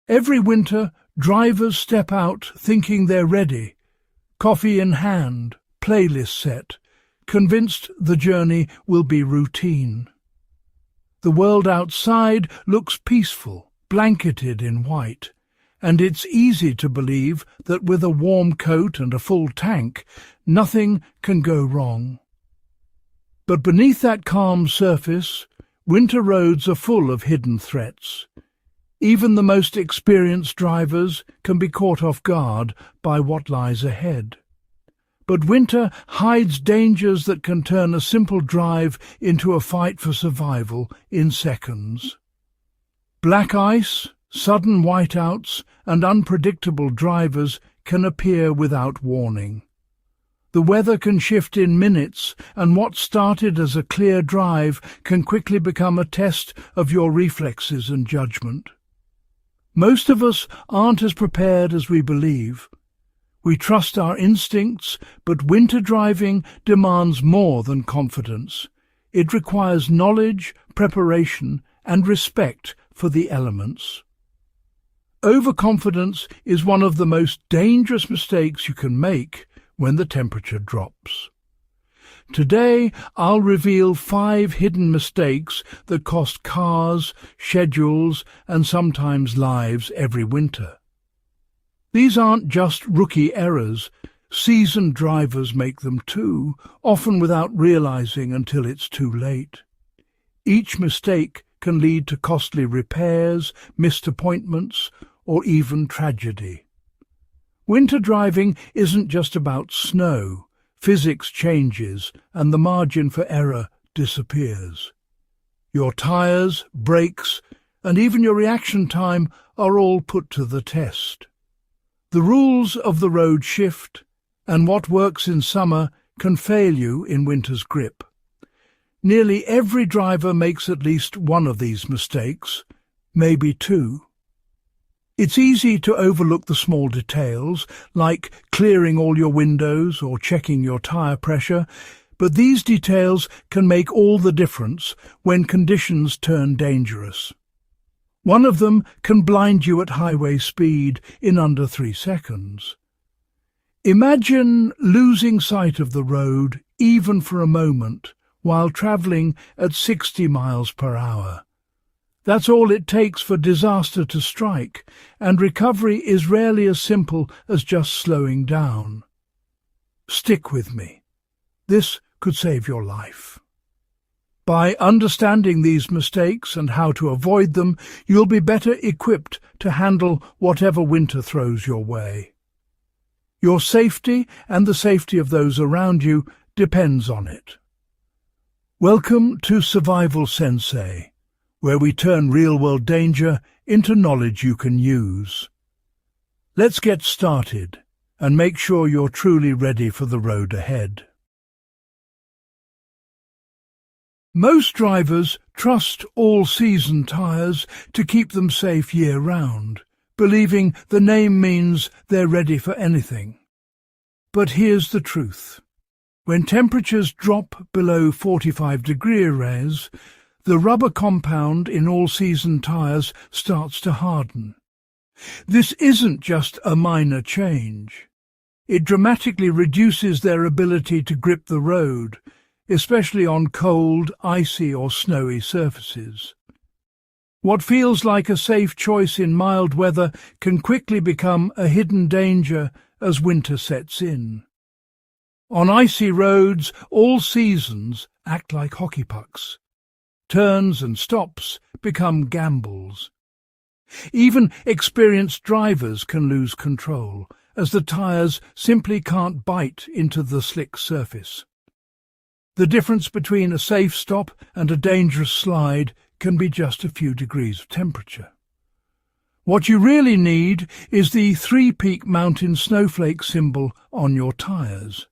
Every winter, drivers step out thinking they're ready, coffee in hand, playlist set, convinced the journey will be routine. The world outside looks peaceful, blanketed in white, and it's easy to believe that with a warm coat and a full tank, nothing can go wrong. But beneath that calm surface, winter roads are full of hidden threats. Even the most experienced drivers can be caught off guard by what lies ahead. But winter hides dangers that can turn a simple drive into a fight for survival in seconds. Black ice, sudden whiteouts, and unpredictable drivers can appear without warning. The weather can shift in minutes, and what started as a clear drive can quickly become a test of your reflexes and judgment. Most of us aren't as prepared as we believe. We trust our instincts, but winter driving demands more than confidence. It requires knowledge, preparation, and respect for the elements. Overconfidence is one of the most dangerous mistakes you can make when the temperature drops. Today, I'll reveal 5 hidden mistakes that cost cars, schedules, and sometimes lives every winter. These aren't just rookie errors. Seasoned drivers make them too, often without realizing until it's too late. Each mistake can lead to costly repairs, missed appointments, or even tragedy. Winter driving isn't just about snow. Physics changes and the margin for error disappears. Your tires, brakes, and even your reaction time are all put to the test. The rules of the road shift, and what works in summer can fail you in winter's grip. Nearly every driver makes at least one of these mistakes, maybe 2. It's easy to overlook the small details, like clearing all your windows or checking your tire pressure, but these details can make all the difference when conditions turn dangerous. One of them can blind you at highway speed in under 3 seconds. Imagine losing sight of the road, even for a moment, while travelling at 60 miles per hour. That's all it takes for disaster to strike, and recovery is rarely as simple as just slowing down. Stick with me. This could save your life. By understanding these mistakes and how to avoid them, you'll be better equipped to handle whatever winter throws your way. Your safety and the safety of those around you depends on it. Welcome to Survival Sensei, where we turn real-world danger into knowledge you can use. Let's get started and make sure you're truly ready for the road ahead. Most drivers trust all-season tires to keep them safe year-round, believing the name means they're ready for anything. But here's the truth. When temperatures drop below 45 degrees, the rubber compound in all-season tires starts to harden. This isn't just a minor change. It dramatically reduces their ability to grip the road, especially on cold, icy or snowy surfaces. What feels like a safe choice in mild weather can quickly become a hidden danger as winter sets in. On icy roads, all seasons act like hockey pucks. Turns and stops become gambles. Even experienced drivers can lose control, as the tires simply can't bite into the slick surface. The difference between a safe stop and a dangerous slide can be just a few degrees of temperature. What you really need is the 3-peak mountain snowflake symbol on your tires.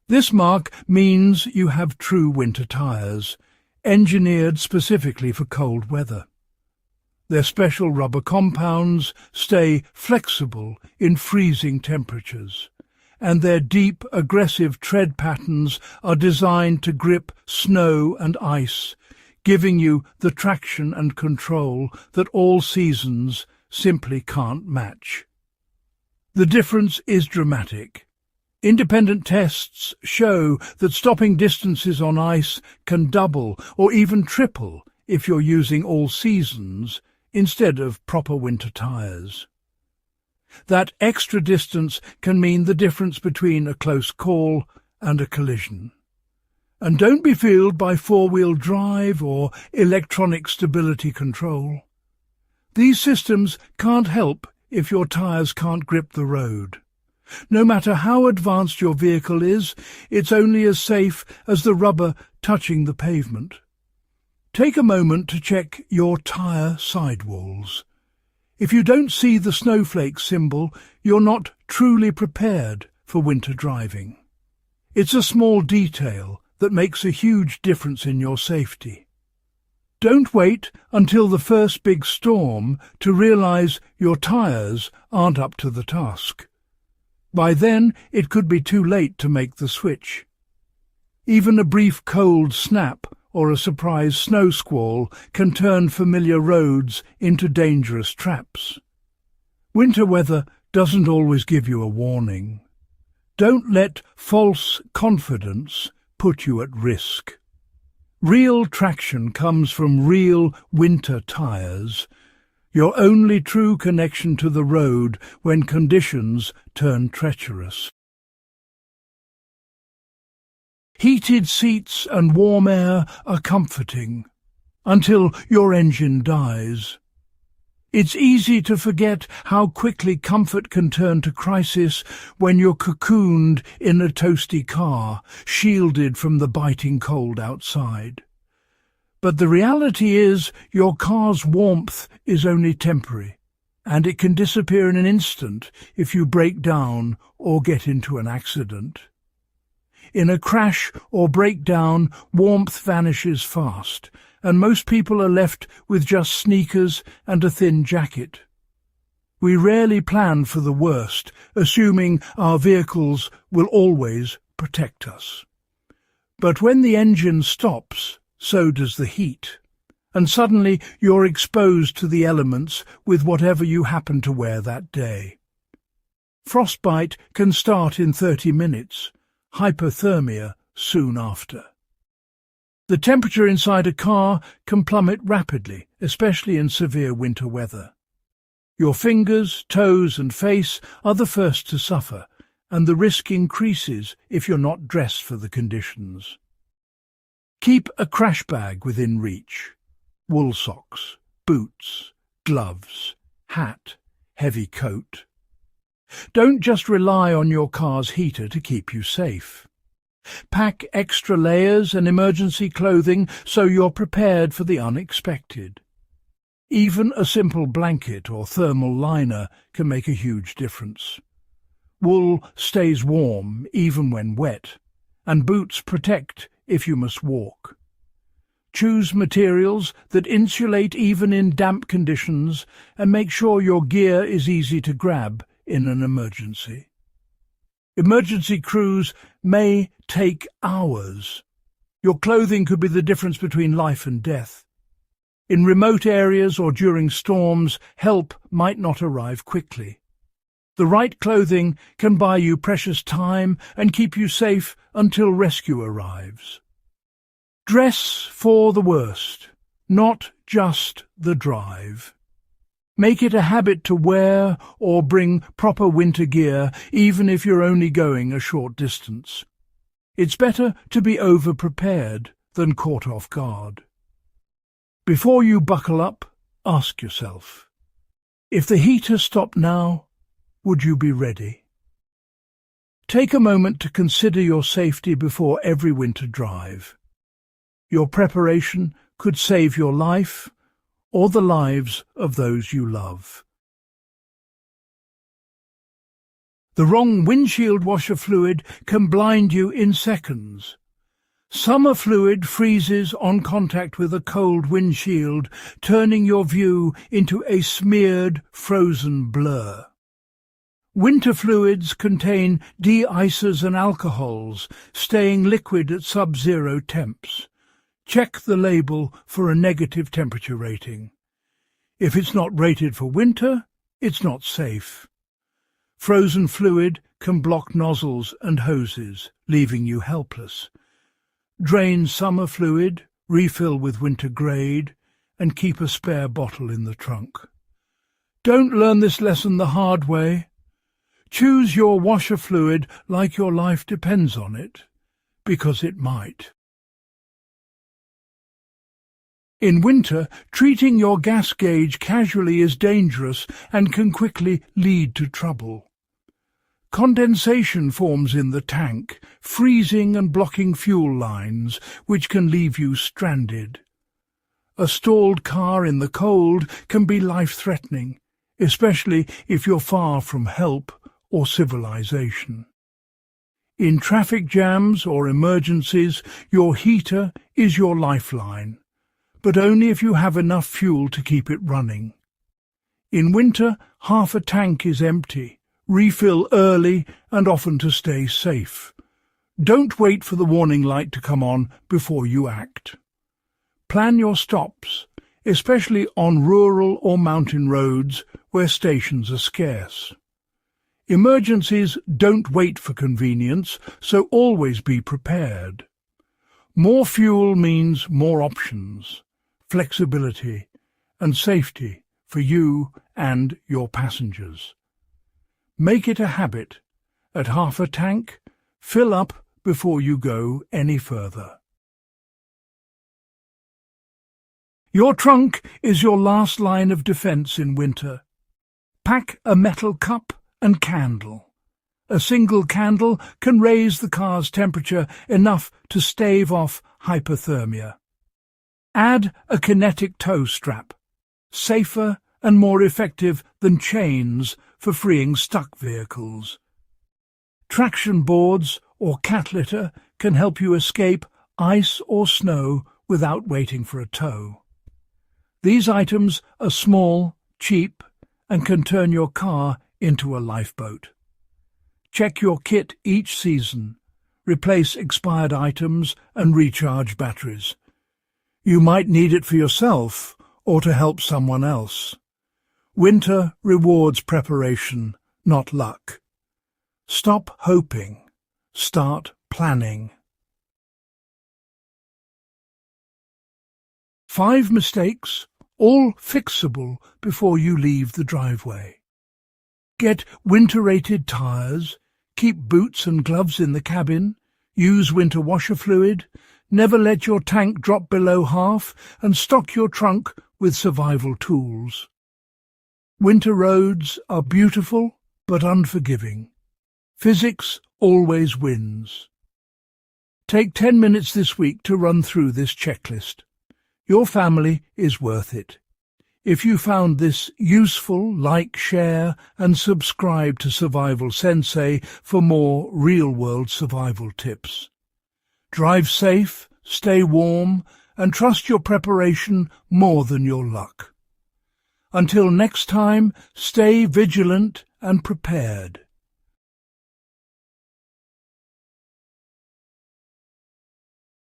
This mark means you have true winter tires, engineered specifically for cold weather. Their special rubber compounds stay flexible in freezing temperatures, and their deep, aggressive tread patterns are designed to grip snow and ice, giving you the traction and control that all seasons simply can't match. The difference is dramatic. Independent tests show that stopping distances on ice can double or even triple if you're using all seasons instead of proper winter tyres. That extra distance can mean the difference between a close call and a collision. And don't be fooled by four-wheel drive or electronic stability control. These systems can't help if your tyres can't grip the road. No matter how advanced your vehicle is, it's only as safe as the rubber touching the pavement. Take a moment to check your tyre sidewalls. If you don't see the snowflake symbol, you're not truly prepared for winter driving. It's a small detail that makes a huge difference in your safety. Don't wait until the first big storm to realize your tyres aren't up to the task. By then, it could be too late to make the switch. Even a brief cold snap or a surprise snow squall can turn familiar roads into dangerous traps. Winter weather doesn't always give you a warning. Don't let false confidence put you at risk. Real traction comes from real winter tyres, your only true connection to the road when conditions turn treacherous. Heated seats and warm air are comforting, until your engine dies. It's easy to forget how quickly comfort can turn to crisis when you're cocooned in a toasty car, shielded from the biting cold outside. But the reality is your car's warmth is only temporary, and it can disappear in an instant if you break down or get into an accident. In a crash or breakdown, warmth vanishes fast, and most people are left with just sneakers and a thin jacket. We rarely plan for the worst, assuming our vehicles will always protect us. But when the engine stops, so does the heat, and suddenly you're exposed to the elements with whatever you happen to wear that day. Frostbite can start in 30 minutes, hypothermia soon after. The temperature inside a car can plummet rapidly, especially in severe winter weather. Your fingers, toes and face are the first to suffer, and the risk increases if you're not dressed for the conditions. Keep a crash bag within reach. Wool socks, boots, gloves, hat, heavy coat. Don't just rely on your car's heater to keep you safe. Pack extra layers and emergency clothing so you're prepared for the unexpected. Even a simple blanket or thermal liner can make a huge difference. Wool stays warm even when wet, and boots protect if you must walk. Choose materials that insulate even in damp conditions, and make sure your gear is easy to grab in an emergency. Emergency crews may take hours. Your clothing could be the difference between life and death. In remote areas or during storms, help might not arrive quickly. The right clothing can buy you precious time and keep you safe until rescue arrives. Dress for the worst, not just the drive. Make it a habit to wear or bring proper winter gear, even if you're only going a short distance. It's better to be over-prepared than caught off guard. Before you buckle up, ask yourself, if the heater stopped now, would you be ready? Take a moment to consider your safety before every winter drive. Your preparation could save your life or the lives of those you love. The wrong windshield washer fluid can blind you in seconds. Summer fluid freezes on contact with a cold windshield, turning your view into a smeared, frozen blur. Winter fluids contain de-icers and alcohols, staying liquid at sub-zero temps. Check the label for a negative temperature rating. If it's not rated for winter, it's not safe. Frozen fluid can block nozzles and hoses, leaving you helpless. Drain summer fluid, refill with winter grade, and keep a spare bottle in the trunk. Don't learn this lesson the hard way. Choose your washer fluid like your life depends on it, because it might. In winter, treating your gas gauge casually is dangerous and can quickly lead to trouble. Condensation forms in the tank, freezing and blocking fuel lines, which can leave you stranded. A stalled car in the cold can be life-threatening, especially if you're far from help or civilization. In traffic jams or emergencies, your heater is your lifeline, but only if you have enough fuel to keep it running. In winter, half a tank is empty. Refill early and often to stay safe. Don't wait for the warning light to come on before you act. Plan your stops, especially on rural or mountain roads where stations are scarce. Emergencies don't wait for convenience, so always be prepared. More fuel means more options, flexibility, and safety for you and your passengers. Make it a habit. At half a tank, fill up before you go any further. Your trunk is your last line of defense in winter. Pack a metal cup and candle. A single candle can raise the car's temperature enough to stave off hypothermia. Add a kinetic tow strap, safer and more effective than chains for freeing stuck vehicles. Traction boards or cat litter can help you escape ice or snow without waiting for a tow. These items are small, cheap, and can turn your car into a lifeboat. Check your kit each season, replace expired items and recharge batteries. You might need it for yourself or to help someone else. Winter rewards preparation, not luck. Stop hoping. Start planning. 5 mistakes, all fixable before you leave the driveway. Get winter-rated tires, keep boots and gloves in the cabin, use winter washer fluid, never let your tank drop below half, and stock your trunk with survival tools. Winter roads are beautiful but unforgiving. Physics always wins. Take 10 minutes this week to run through this checklist. Your family is worth it. If you found this useful, like, share, and subscribe to Survival Sensei for more real-world survival tips. Drive safe, stay warm, and trust your preparation more than your luck. Until next time, stay vigilant and prepared.